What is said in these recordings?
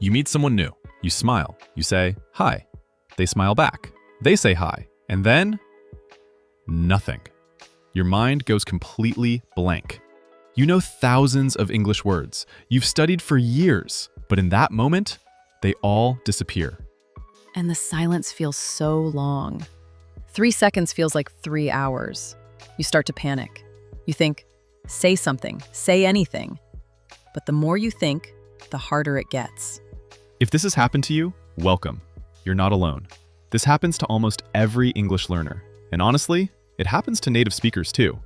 You meet someone new. You smile. You say, hi. They smile back. They say hi. And then, nothing. Your mind goes completely blank. You know thousands of English words. You've studied for years. But in that moment, they all disappear. And the silence feels so long. 3 seconds feels like 3 hours. You start to panic. You think, say something, say anything. But the more you think, the harder it gets. If this has happened to you, welcome. You're not alone. This happens to almost every English learner. And honestly, it happens to native speakers too.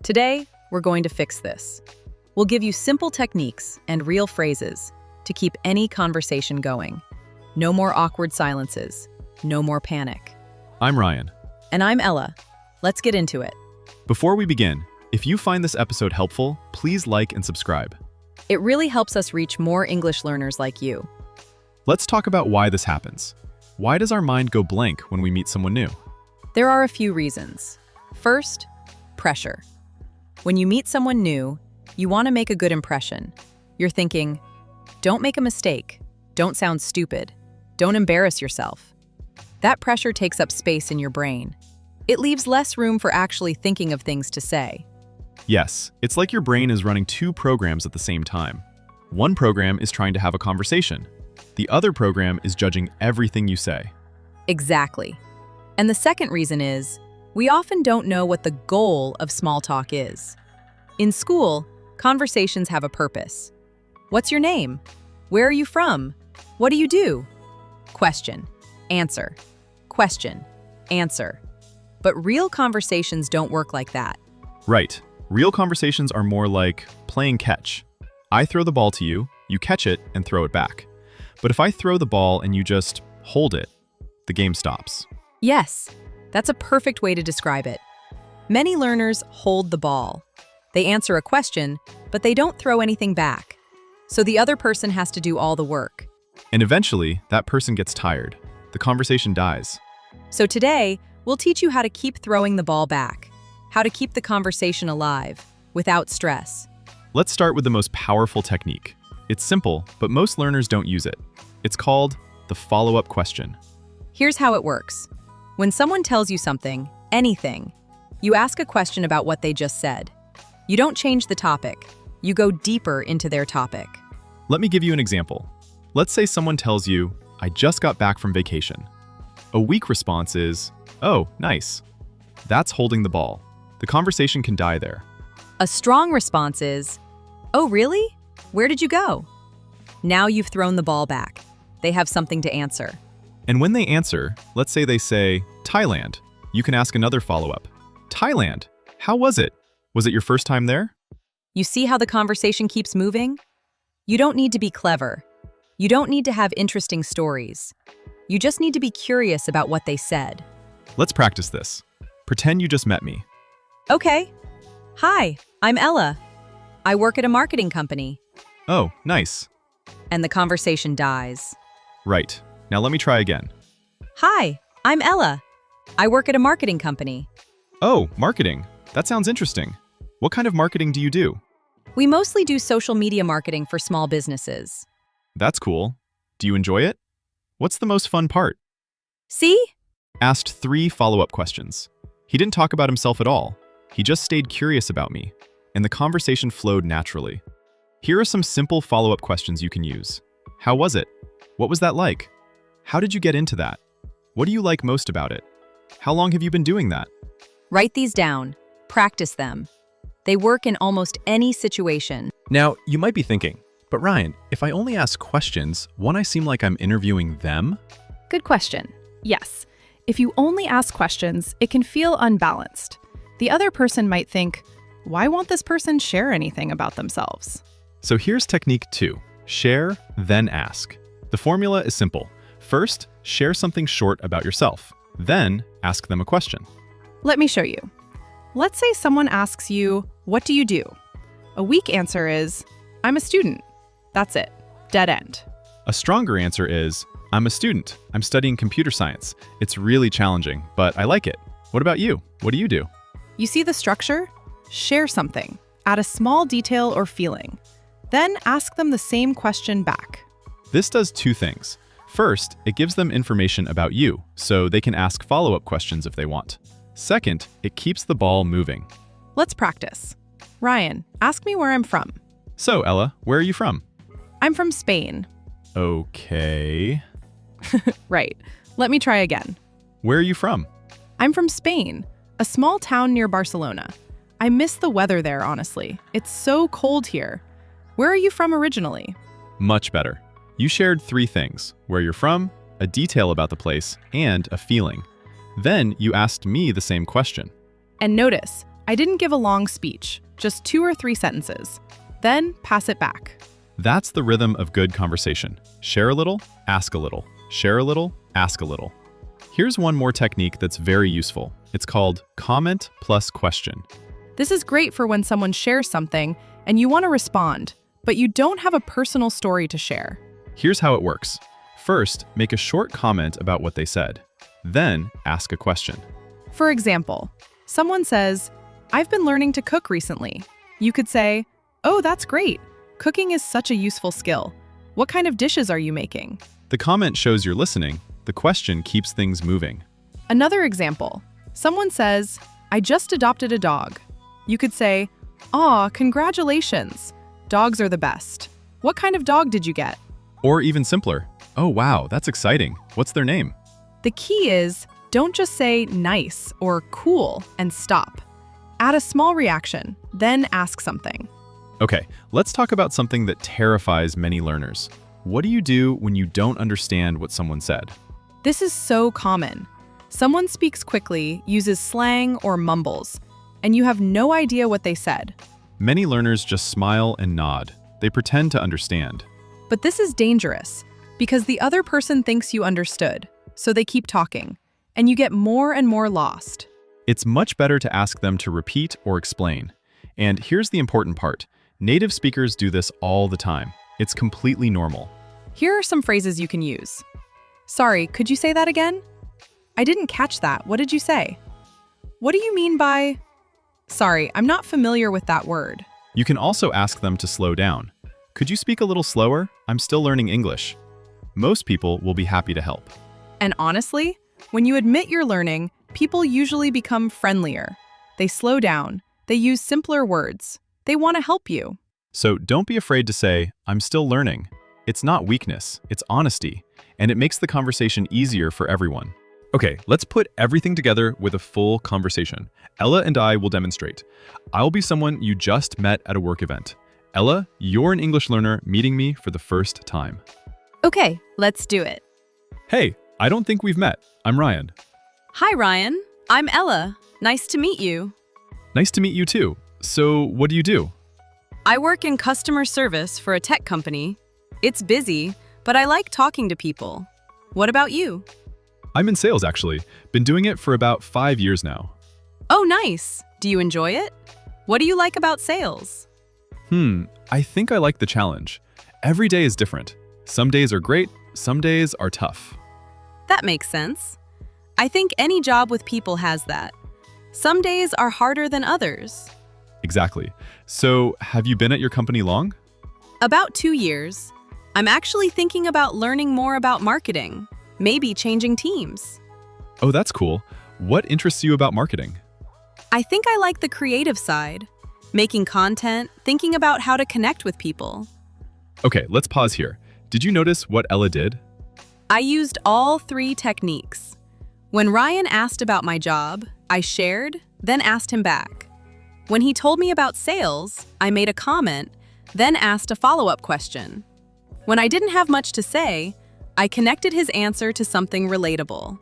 Today, we're going to fix this. We'll give you simple techniques and real phrases to keep any conversation going. No more awkward silences. No more panic. I'm Ryan. And I'm Ella. Let's get into it. Before we begin, if you find this episode helpful, please like and subscribe. It really helps us reach more English learners like you. Let's talk about why this happens. Why does our mind go blank when we meet someone new? There are a few reasons. First, pressure. When you meet someone new, you want to make a good impression. You're thinking, don't make a mistake. Don't sound stupid. Don't embarrass yourself. That pressure takes up space in your brain. It leaves less room for actually thinking of things to say. Yes, it's like your brain is running 2 programs at the same time. One program is trying to have a conversation. The other program is judging everything you say. Exactly. And the second reason is, we often don't know what the goal of small talk is. In school, conversations have a purpose. What's your name? Where are you from? What do you do? Question, answer, question, answer. But real conversations don't work like that. Right. Real conversations are more like playing catch. I throw the ball to you, you catch it and throw it back. But if I throw the ball and you just hold it, the game stops. Yes, that's a perfect way to describe it. Many learners hold the ball. They answer a question, but they don't throw anything back. So the other person has to do all the work. And eventually, that person gets tired. The conversation dies. So today, we'll teach you how to keep throwing the ball back, how to keep the conversation alive, without stress. Let's start with the most powerful technique. It's simple, but most learners don't use it. It's called the follow-up question. Here's how it works. When someone tells you something, anything, you ask a question about what they just said. You don't change the topic. You go deeper into their topic. Let me give you an example. Let's say someone tells you, I just got back from vacation. A weak response is, oh, nice. That's holding the ball. The conversation can die there. A strong response is, oh, really? Where did you go? Now you've thrown the ball back. They have something to answer. And when they answer, let's say they say, Thailand, you can ask another follow-up. Thailand, how was it? Was it your first time there? You see how the conversation keeps moving? You don't need to be clever. You don't need to have interesting stories. You just need to be curious about what they said. Let's practice this. Pretend you just met me. Okay. Hi, I'm Ella. I work at a marketing company. Oh, nice. And the conversation dies. Right. Now let me try again. Hi, I'm Ella. I work at a marketing company. Oh, marketing. That sounds interesting. What kind of marketing do you do? We mostly do social media marketing for small businesses. That's cool. Do you enjoy it? What's the most fun part? See? Asked 3 follow-up questions. He didn't talk about himself at all. He just stayed curious about me, and the conversation flowed naturally. Here are some simple follow-up questions you can use. How was it? What was that like? How did you get into that? What do you like most about it? How long have you been doing that? Write these down. Practice them. They work in almost any situation. Now, you might be thinking, but Ryan, if I only ask questions, won't I seem like I'm interviewing them? Good question. Yes. If you only ask questions, it can feel unbalanced. The other person might think, why won't this person share anything about themselves? So here's technique 2. Share, then ask. The formula is simple. First, share something short about yourself. Then, ask them a question. Let me show you. Let's say someone asks you, what do you do? A weak answer is, I'm a student. That's it. Dead end. A stronger answer is, I'm a student. I'm studying computer science. It's really challenging, but I like it. What about you? What do you do? You see the structure? Share something. Add a small detail or feeling. Then ask them the same question back. This does two things. First, it gives them information about you, so they can ask follow-up questions if they want. Second, it keeps the ball moving. Let's practice. Ryan, ask me where I'm from. So, Ella, where are you from? I'm from Spain. Okay. Right. Let me try again. Where are you from? I'm from Spain, a small town near Barcelona. I miss the weather there, honestly. It's so cold here. Where are you from originally? Much better. You shared three things: where you're from, a detail about the place, and a feeling. Then you asked me the same question. And notice, I didn't give a long speech, just 2 or 3 sentences. Then pass it back. That's the rhythm of good conversation. Share a little, ask a little. Share a little, ask a little. Here's one more technique that's very useful. It's called comment plus question. This is great for when someone shares something and you want to respond, but you don't have a personal story to share. Here's how it works. First, make a short comment about what they said. Then, ask a question. For example, someone says, "I've been learning to cook recently." You could say, "Oh, that's great. Cooking is such a useful skill. What kind of dishes are you making?" The comment shows you're listening. The question keeps things moving. Another example, someone says, "I just adopted a dog." You could say, "Aw, congratulations. Dogs are the best. What kind of dog did you get?" Or even simpler, "Oh wow, that's exciting. What's their name?" The key is, don't just say nice or cool and stop. Add a small reaction, then ask something. Okay, let's talk about something that terrifies many learners. What do you do when you don't understand what someone said? This is so common. Someone speaks quickly, uses slang or mumbles, and you have no idea what they said. Many learners just smile and nod. They pretend to understand. But this is dangerous because the other person thinks you understood, so they keep talking, and you get more and more lost. It's much better to ask them to repeat or explain. And here's the important part. Native speakers do this all the time. It's completely normal. Here are some phrases you can use. "Sorry, could you say that again? I didn't catch that. What did you say? What do you mean by... Sorry, I'm not familiar with that word." You can also ask them to slow down. "Could you speak a little slower? I'm still learning English." Most people will be happy to help. And honestly, when you admit you're learning, people usually become friendlier. They slow down. They use simpler words. They want to help you. So don't be afraid to say, "I'm still learning." It's not weakness, it's honesty, and it makes the conversation easier for everyone. Okay, let's put everything together with a full conversation. Ella and I will demonstrate. I'll be someone you just met at a work event. Ella, you're an English learner meeting me for the first time. Okay, let's do it. Hey, I don't think we've met. I'm Ryan. Hi, Ryan. I'm Ella. Nice to meet you. Nice to meet you too. So what do you do? I work in customer service for a tech company. It's busy, but I like talking to people. What about you? I'm in sales actually. Been doing it for about 5 years now. Oh, nice. Do you enjoy it? What do you like about sales? I think I like the challenge. Every day is different. Some days are great, some days are tough. That makes sense. I think any job with people has that. Some days are harder than others. Exactly. So, have you been at your company long? About 2 years. I'm actually thinking about learning more about marketing, maybe changing teams. Oh, that's cool. What interests you about marketing? I think I like the creative side, making content, thinking about how to connect with people. Okay, let's pause here. Did you notice what Ella did? I used all 3 techniques. When Ryan asked about my job, I shared, then asked him back. When he told me about sales, I made a comment, then asked a follow-up question. When I didn't have much to say, I connected his answer to something relatable.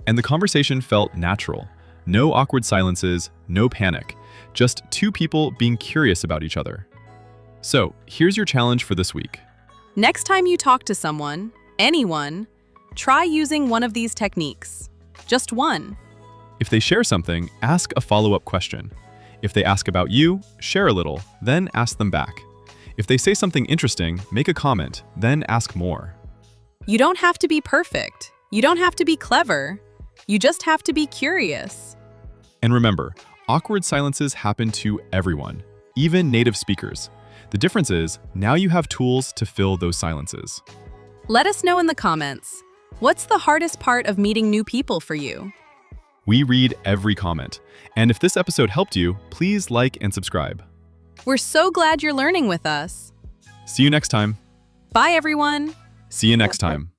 And the conversation felt natural. No awkward silences, no panic. Just 2 people being curious about each other. So, here's your challenge for this week. Next time you talk to someone, anyone, try using one of these techniques. Just one. If they share something, ask a follow-up question. If they ask about you, share a little, then ask them back. If they say something interesting, make a comment, then ask more. You don't have to be perfect. You don't have to be clever. You just have to be curious. And remember, awkward silences happen to everyone, even native speakers. The difference is, now you have tools to fill those silences. Let us know in the comments. What's the hardest part of meeting new people for you? We read every comment. And if this episode helped you, please like and subscribe. We're so glad you're learning with us. See you next time. Bye, everyone. See you next time.